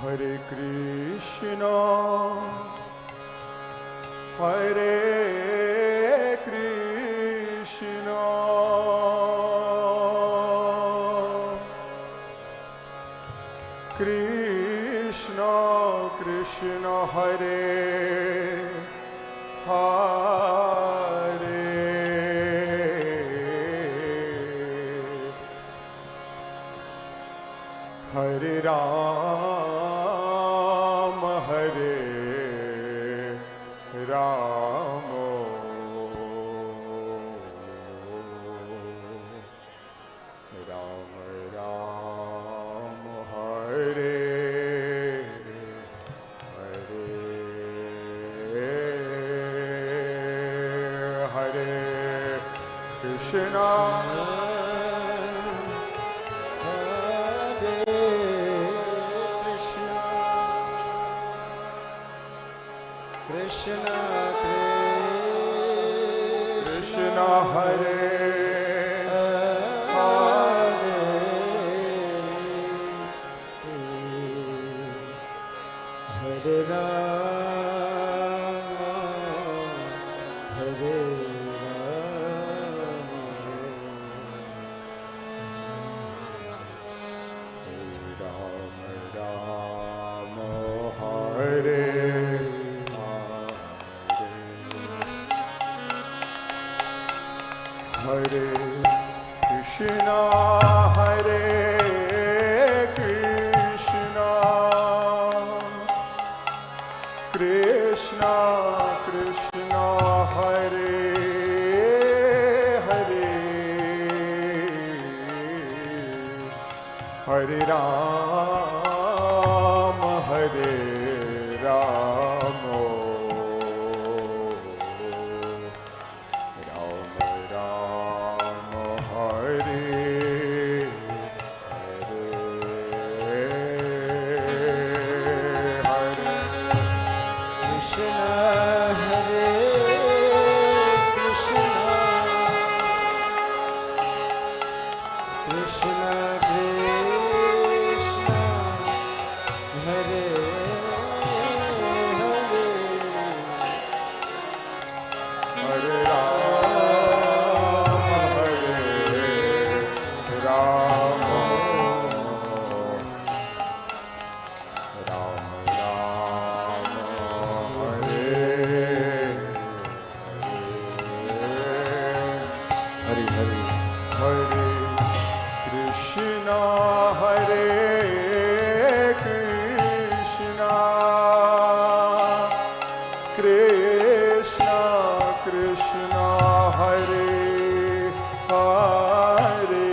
Hare Krishna, Hare Krishna, Krishna Krishna Hare Hare, Hare Ram, Hare Ram, Ram Ram, Hare Hare, Krishna, Krishna Krishna Hare Hare, Hare Ram, Hare Ram Ram Hare Hare Krishna, Hare Krishna, Krishna Krishna Hare Hare,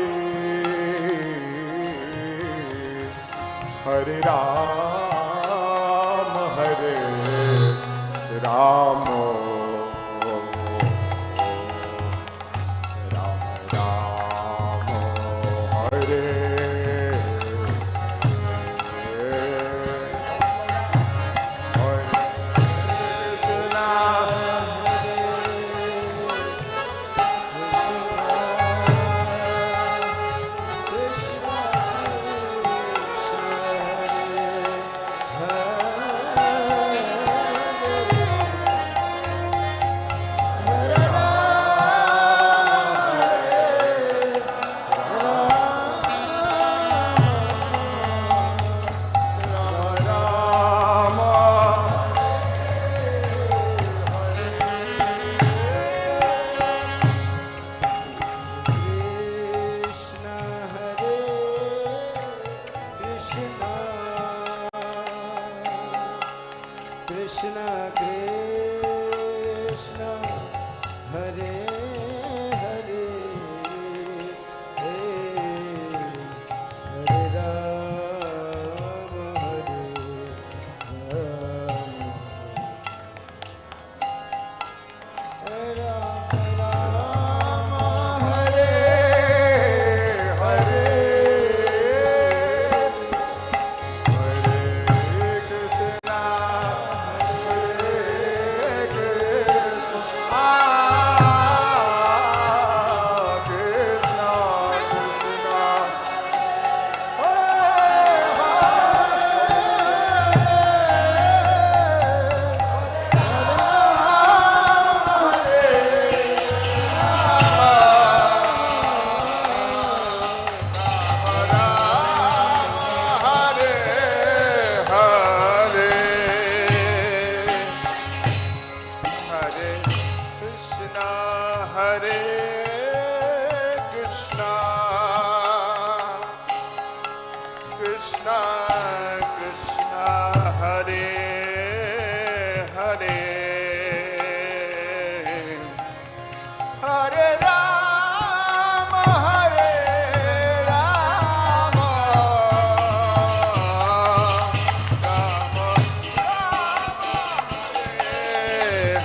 Hare Ram, Hare Ram, Hare Ram, Hare Ram, Ram Ram, Hare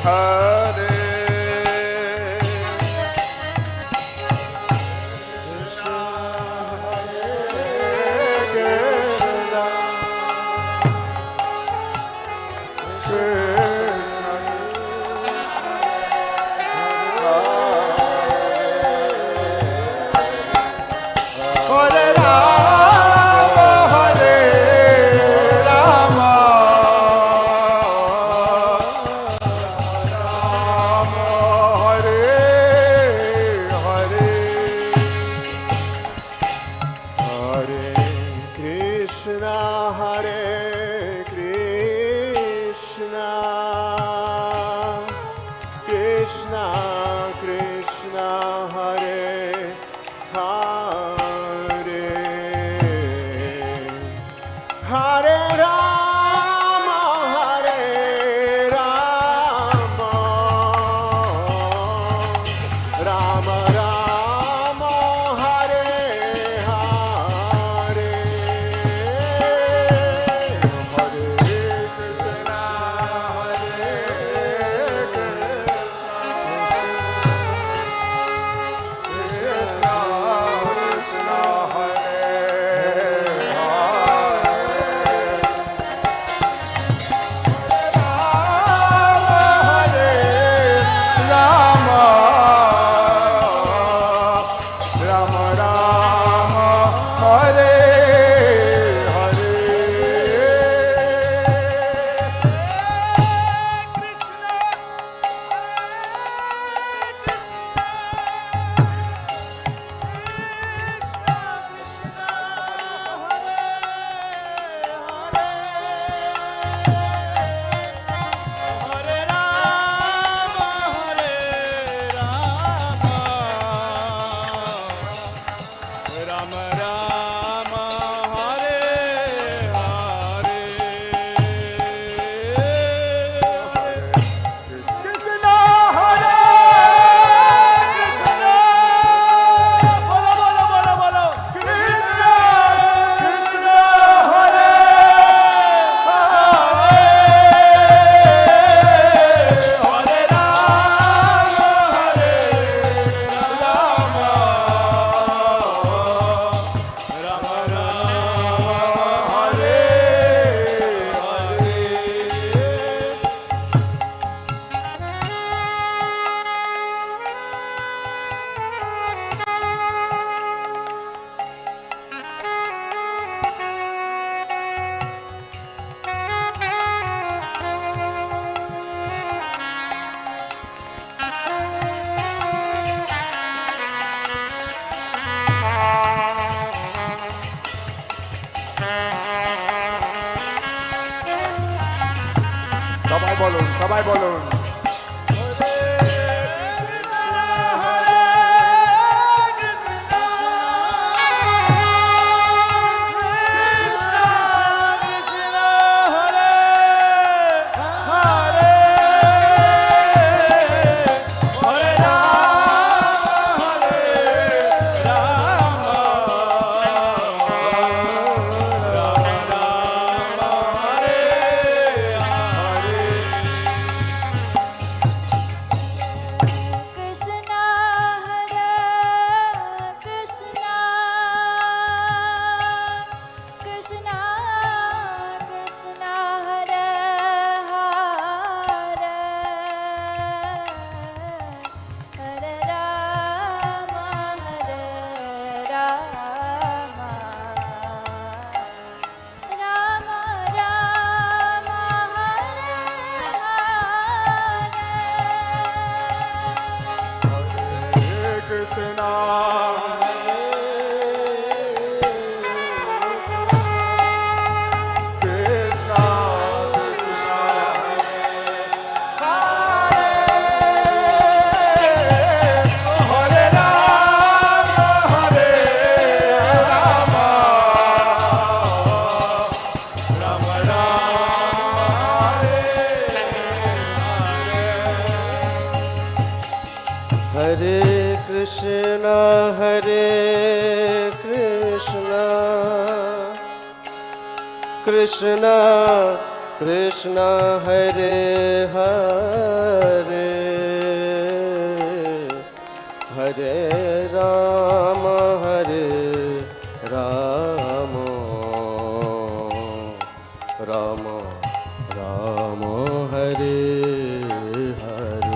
Hare সবাই বলুন Krishna Krishna Hare Hare Hare Rama Hare Rama Rama Rama Hare Hare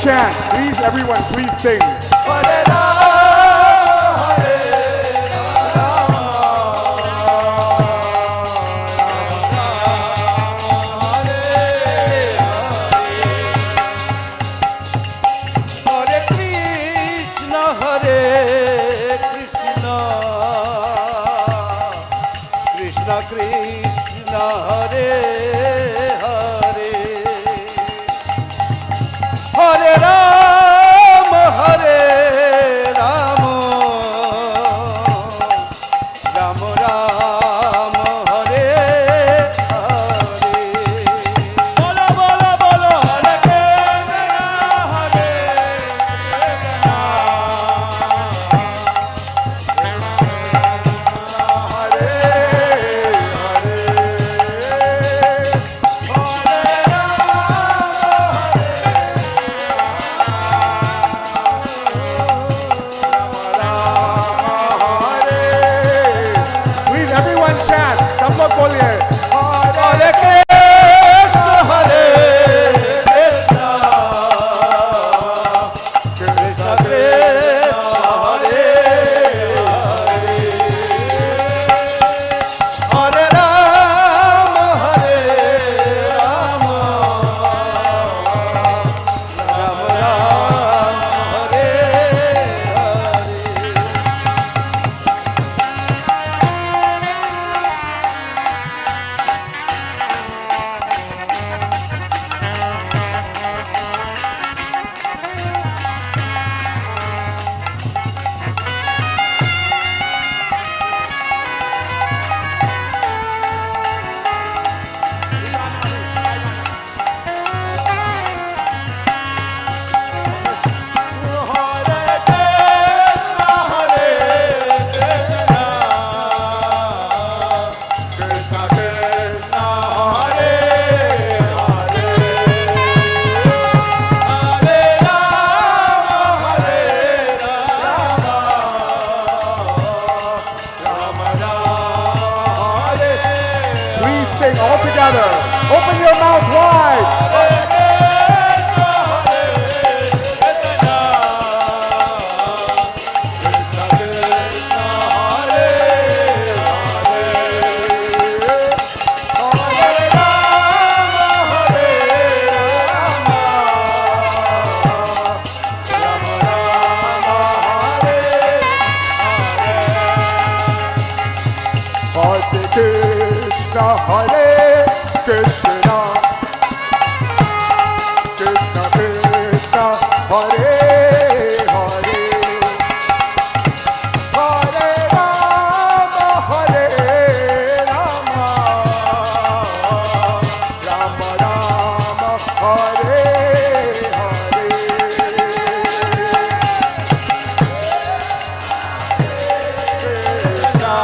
Chant, please, everyone, please sing. Krishna Hare Hare Hare Rama Hare Rama Rama Rama Hare Hare Bola bola bola Hare Krishna Hare सब लोग बोलिए हरे कृष्ण हरे Krishna Krishna Krishna Hare Hare Hare Ram Ram Ram Hare Hare Sing all together. Open your mouth wide. Krishna Hare Krishna Krishna Krishna Hare Hare Hare Rama Hare Rama Rama Rama Hare Hare Krishna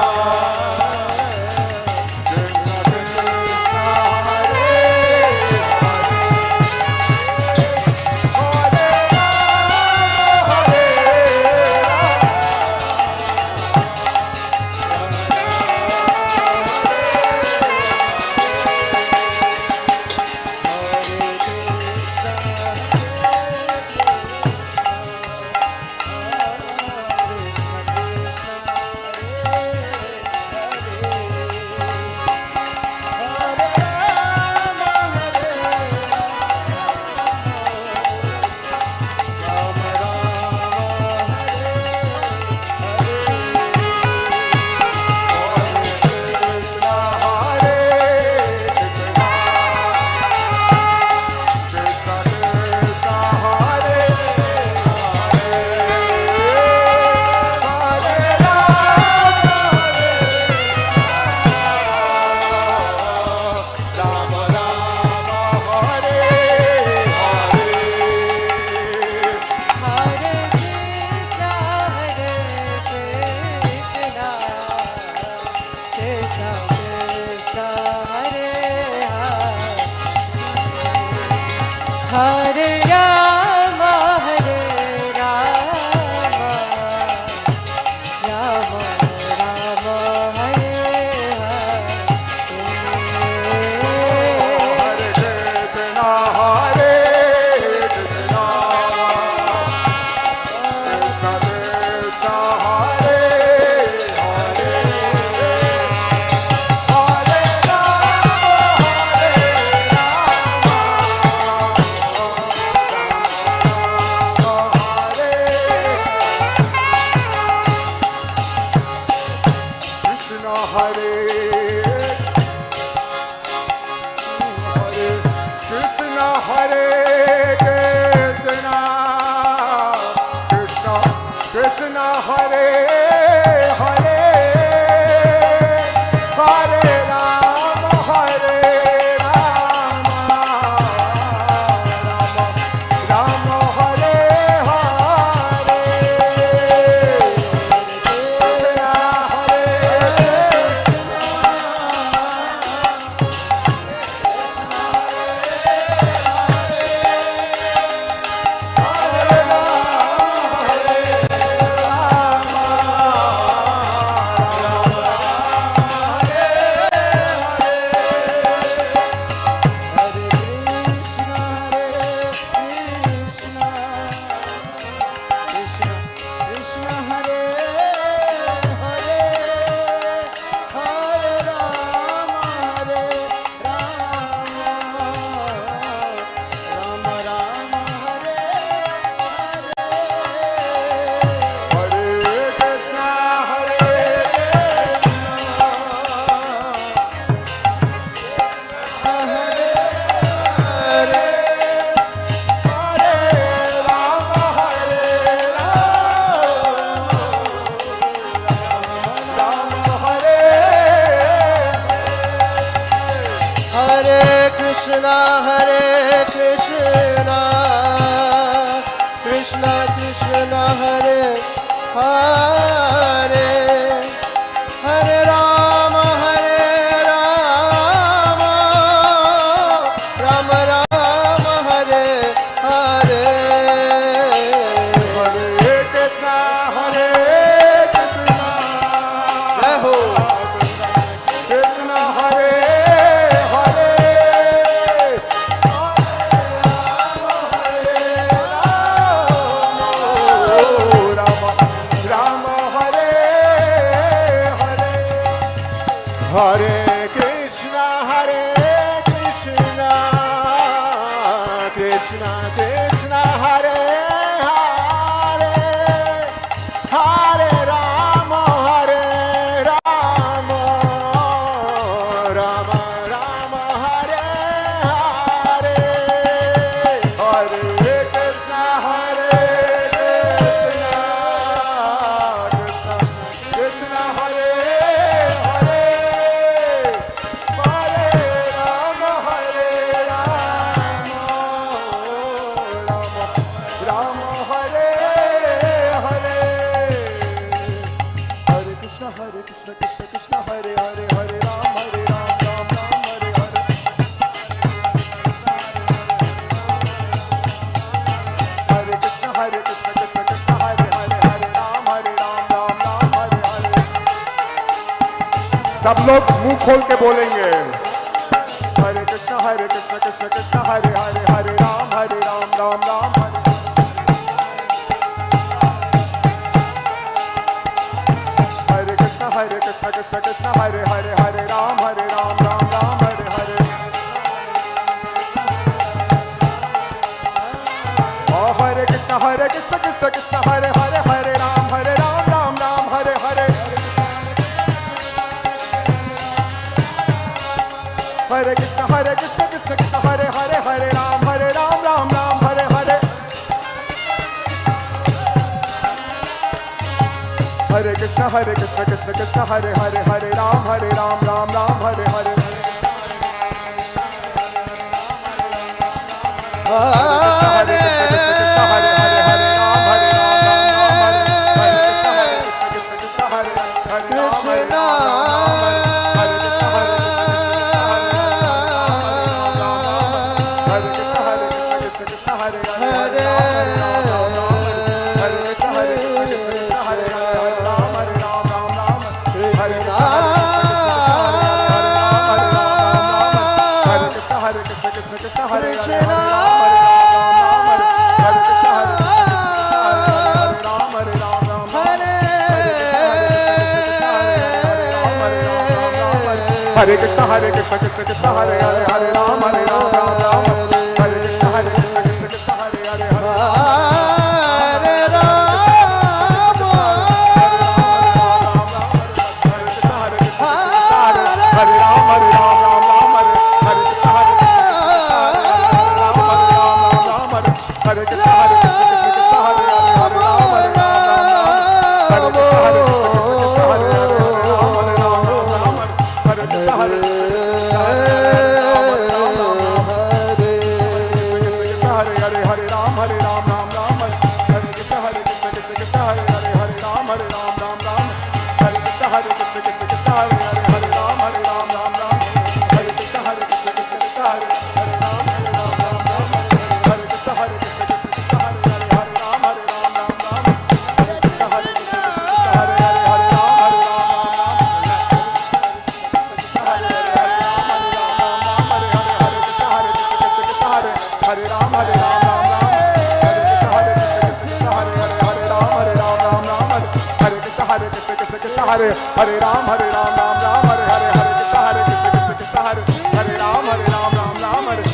Hare Krishna, Krishna Krishna Hare Hare, Hare Rama, Rama Rama, Hare Hare. Hare Krishna, Hare Krishna, Jai Ho. Krishna Hare Hare, Rama Rama, Hare Hare. Hare Krishna, Hare Krishna, Krishna Krishna, Hare Hare, Hare Rama, Rama Rama, Hare Hare. Hare Krishna, Hare Krishna, Krishna Hare Hare, Hare Rama, Rama Hare Hare. Hare Krishna, Krishna Krishna, Hare Hare, Hare Ram, Ram Ram, Hare Hare. Hare Krishna, Krishna Krishna, Hare Hare, Hare Ram, Ram Ram, Hare Hare. सब लोग मुंह खोल के बोलेंगे, हरे कृष्णा कृष्ण कृष्ण हरे हरे, हरे राम राम राम हरे। हरे कृष्ण कृष्ण कृष्ण हरे हरे, हरे राम राम राम हरे हरे। हरे कृष्ण कृष्ण कृष्ण हरे हरे, हरे राम राम राम हरे हरे। हरे कृष्ण कृष्ण कृष्ण हरे हरे, हरे राम राम राम हरे हरे। हरे कृष्ण कृष्ण कृष्ण हरे हरे, हरे Ram Ram Ram Hare Hare. Hare Hare Krishna Krishna Krishna Hare Hare, Hare Ram Ram Ram Hare Krishna Krishna Krishna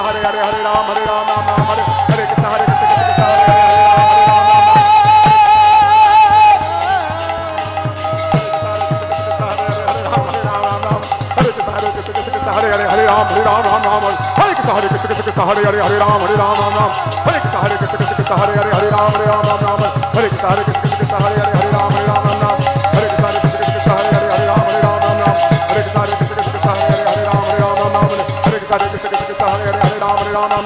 Hare Hare, Hare Krishna Hare Hare Hare Ram Ram Ram Hare Krishna Hare Hare Hare Ram Ram Ram Hare Krishna Hare Krishna Hare Hare Hare Ram Ram Ram Hare Krishna Hare Krishna Hare Hare Hare Ram Ram Ram Hare Krishna Hare Krishna Hare Hare Hare Ram Ram Ram Hare Krishna Hare Krishna Hare Hare Hare Ram Ram Ram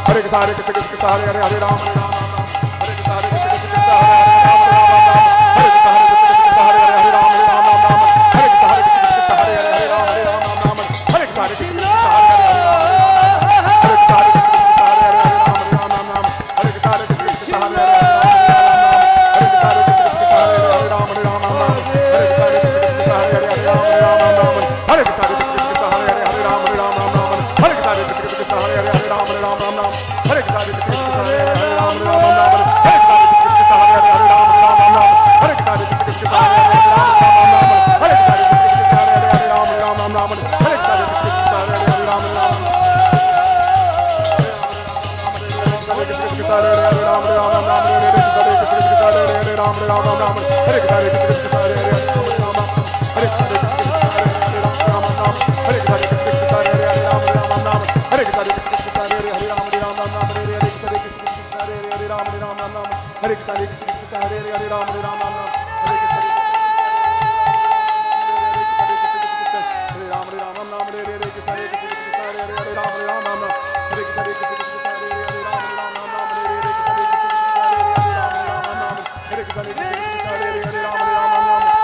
Hare Krishna Hare Krishna Hare Hare Hare Ram Ram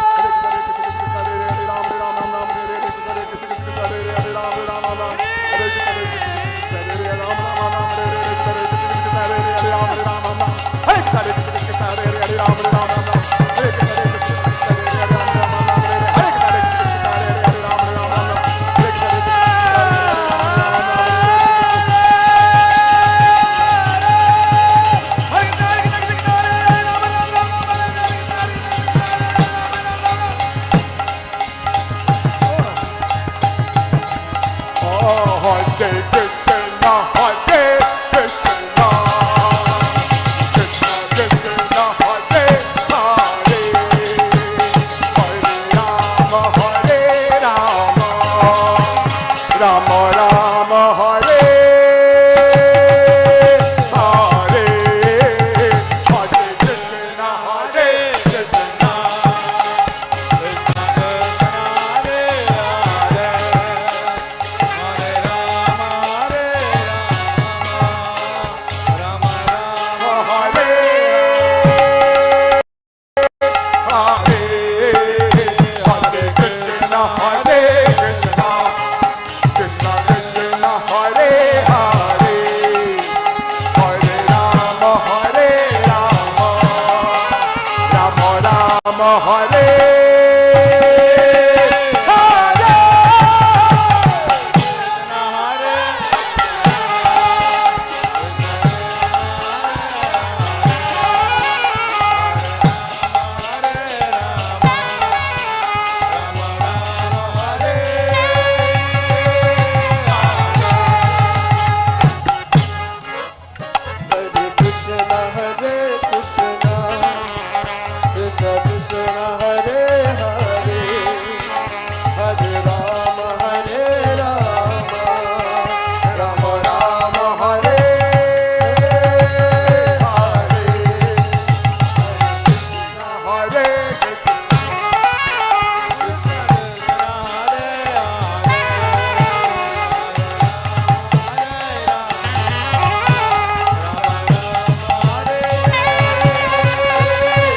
Ram Hare Krishna Hare Krishna Hare Hare Hare Ram Ram Ram